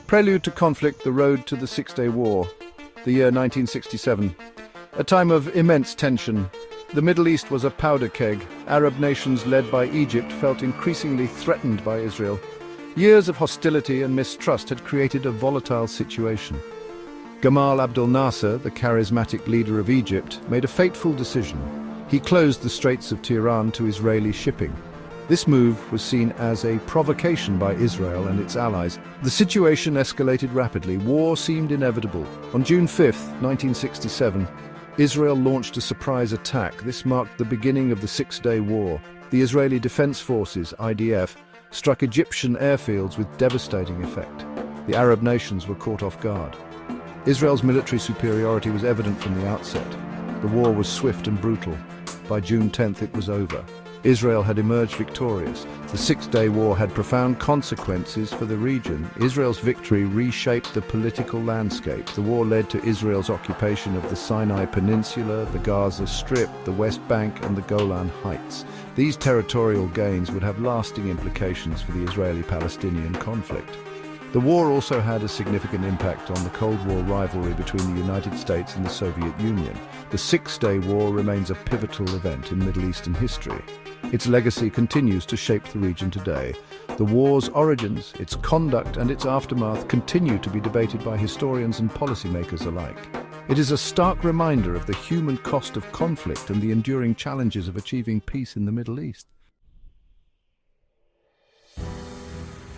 Prelude to conflict, the road to the Six-Day War, the year 1967. A time of immense tension. The Middle East was a powder keg. Arab nations led by Egypt felt increasingly threatened by Israel. Years of hostility and mistrust had created a volatile situation. Gamal Abdel Nasser, the charismatic leader of Egypt, made a fateful decision. He closed the Straits of Tiran to Israeli shipping. This move was seen as a provocation by Israel and its allies. The situation escalated rapidly. War seemed inevitable. On June 5, 1967, Israel launched a surprise attack. This marked the beginning of the Six-Day War. The Israeli Defense Forces, IDF, struck Egyptian airfields with devastating effect. The Arab nations were caught off guard. Israel's military superiority was evident from the outset. The war was swift and brutal. By June 10th, it was over. Israel had emerged victorious. The Six-Day War had profound consequences for the region. Israel's victory reshaped the political landscape. The war led to Israel's occupation of the Sinai Peninsula, the Gaza Strip, the West Bank, and the Golan Heights. These territorial gains would have lasting implications for the Israeli-Palestinian conflict. The war also had a significant impact on the Cold War rivalry between the United States and the Soviet Union. The Six-Day War remains a pivotal event in Middle Eastern history. Its legacy continues to shape the region today. The war's origins, its conduct, and its aftermath continue to be debated by historians and policymakers alike. It is a stark reminder of the human cost of conflict and the enduring challenges of achieving peace in the Middle East.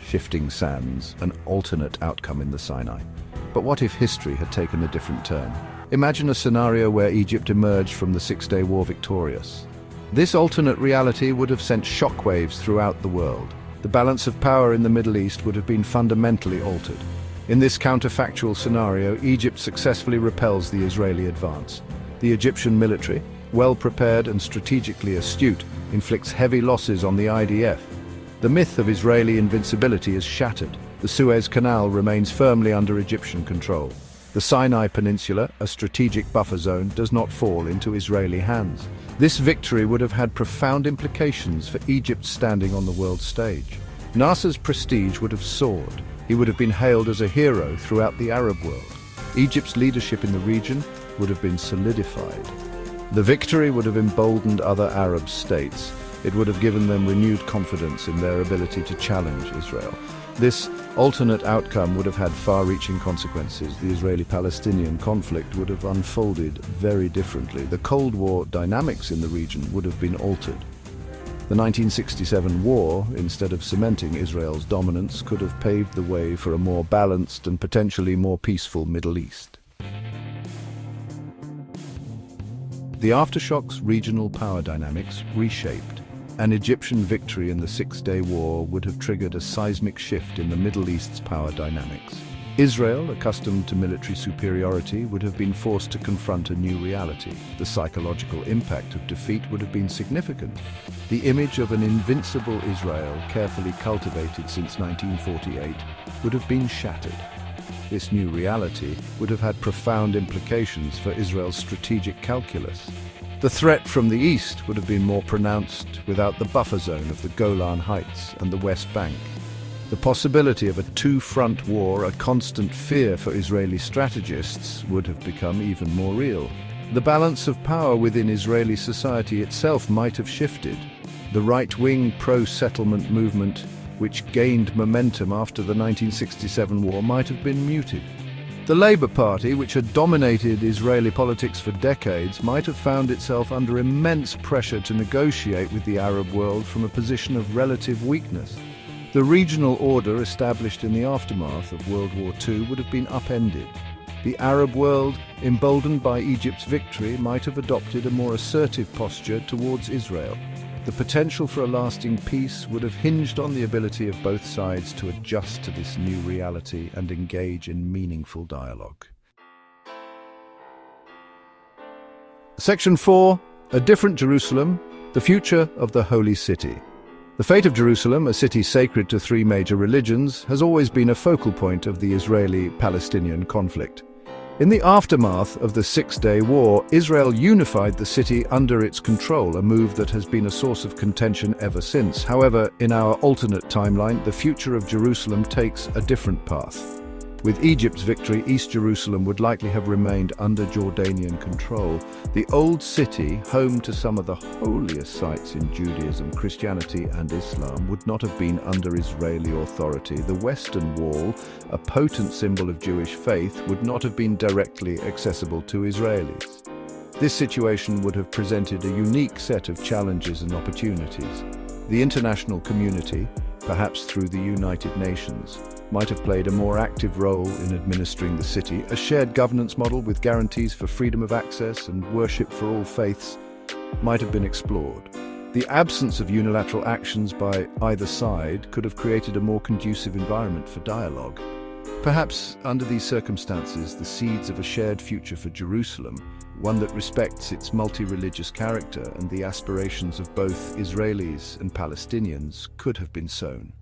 Shifting sands, an alternate outcome in the Sinai. But what if history had taken a different turn? Imagine a scenario where Egypt emerged from the Six-Day War victorious. This alternate reality would have sent shockwaves throughout the world. The balance of power in the Middle East would have been fundamentally altered. In this counterfactual scenario, Egypt successfully repels the Israeli advance. The Egyptian military, well prepared and strategically astute, inflicts heavy losses on the IDF. The myth of Israeli invincibility is shattered. The Suez Canal remains firmly under Egyptian control. The Sinai Peninsula, a strategic buffer zone, does not fall into Israeli hands. This victory would have had profound implications for Egypt's standing on the world stage. Nasser's prestige would have soared. He would have been hailed as a hero throughout the Arab world. Egypt's leadership in the region would have been solidified. The victory would have emboldened other Arab states. It would have given them renewed confidence in their ability to challenge Israel. This alternate outcome would have had far-reaching consequences. The Israeli-Palestinian conflict would have unfolded very differently. The Cold War dynamics in the region would have been altered. The 1967 war, instead of cementing Israel's dominance, could have paved the way for a more balanced and potentially more peaceful Middle East. The aftershocks' regional power dynamics reshaped. An Egyptian victory in the Six-Day War would have triggered a seismic shift in the Middle East's power dynamics. Israel, accustomed to military superiority, would have been forced to confront a new reality. The psychological impact of defeat would have been significant. The image of an invincible Israel, carefully cultivated since 1948, would have been shattered. This new reality would have had profound implications for Israel's strategic calculus. The threat from the east would have been more pronounced without the buffer zone of the Golan Heights and the West Bank. The possibility of a two-front war, a constant fear for Israeli strategists, would have become even more real. The balance of power within Israeli society itself might have shifted. The right-wing pro-settlement movement, which gained momentum after the 1967 war, might have been muted. The Labour Party, which had dominated Israeli politics for decades, might have found itself under immense pressure to negotiate with the Arab world from a position of relative weakness. The regional order established in the aftermath of World War II would have been upended. The Arab world, emboldened by Egypt's victory, might have adopted a more assertive posture towards Israel. The potential for a lasting peace would have hinged on the ability of both sides to adjust to this new reality and engage in meaningful dialogue. Section 4. A Different Jerusalem, the Future of the Holy City. The fate of Jerusalem, a city sacred to three major religions, has always been a focal point of the Israeli-Palestinian conflict. In the aftermath of the Six-Day War, Israel unified the city under its control, a move that has been a source of contention ever since. However, in our alternate timeline, the future of Jerusalem takes a different path. With Egypt's victory, East Jerusalem would likely have remained under Jordanian control. The Old City, home to some of the holiest sites in Judaism, Christianity and Islam, would not have been under Israeli authority. The Western Wall, a potent symbol of Jewish faith, would not have been directly accessible to Israelis. This situation would have presented a unique set of challenges and opportunities. The international community, perhaps through the United Nations, might have played a more active role in administering the city. A shared governance model with guarantees for freedom of access and worship for all faiths might have been explored. The absence of unilateral actions by either side could have created a more conducive environment for dialogue. Perhaps, under these circumstances, the seeds of a shared future for Jerusalem, one that respects its multi-religious character and the aspirations of both Israelis and Palestinians, could have been sown.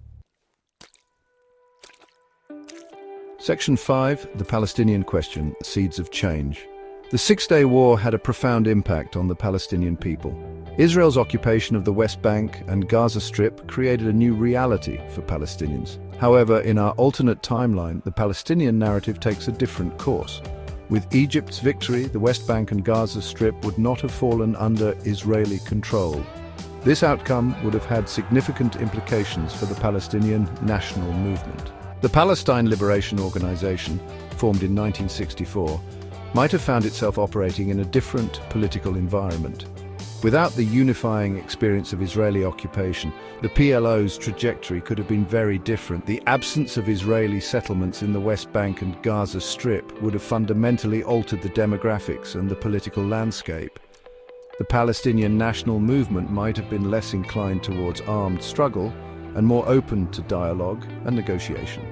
Section 5, the Palestinian question, Seeds of Change. The Six-Day War had a profound impact on the Palestinian people. Israel's occupation of the West Bank and Gaza Strip created a new reality for Palestinians. However, in our alternate timeline, the Palestinian narrative takes a different course. With Egypt's victory, the West Bank and Gaza Strip would not have fallen under Israeli control. This outcome would have had significant implications for the Palestinian national movement. The Palestine Liberation Organization, formed in 1964, might have found itself operating in a different political environment. Without the unifying experience of Israeli occupation, the PLO's trajectory could have been very different. The absence of Israeli settlements in the West Bank and Gaza Strip would have fundamentally altered the demographics and the political landscape. The Palestinian national movement might have been less inclined towards armed struggle and more open to dialogue and negotiation.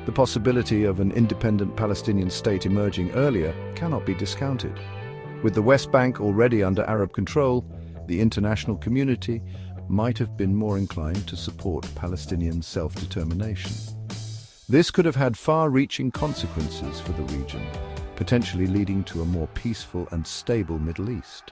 The possibility of an independent Palestinian state emerging earlier cannot be discounted. With the West Bank already under Arab control, the international community might have been more inclined to support Palestinian self-determination. This could have had far-reaching consequences for the region, potentially leading to a more peaceful and stable Middle East.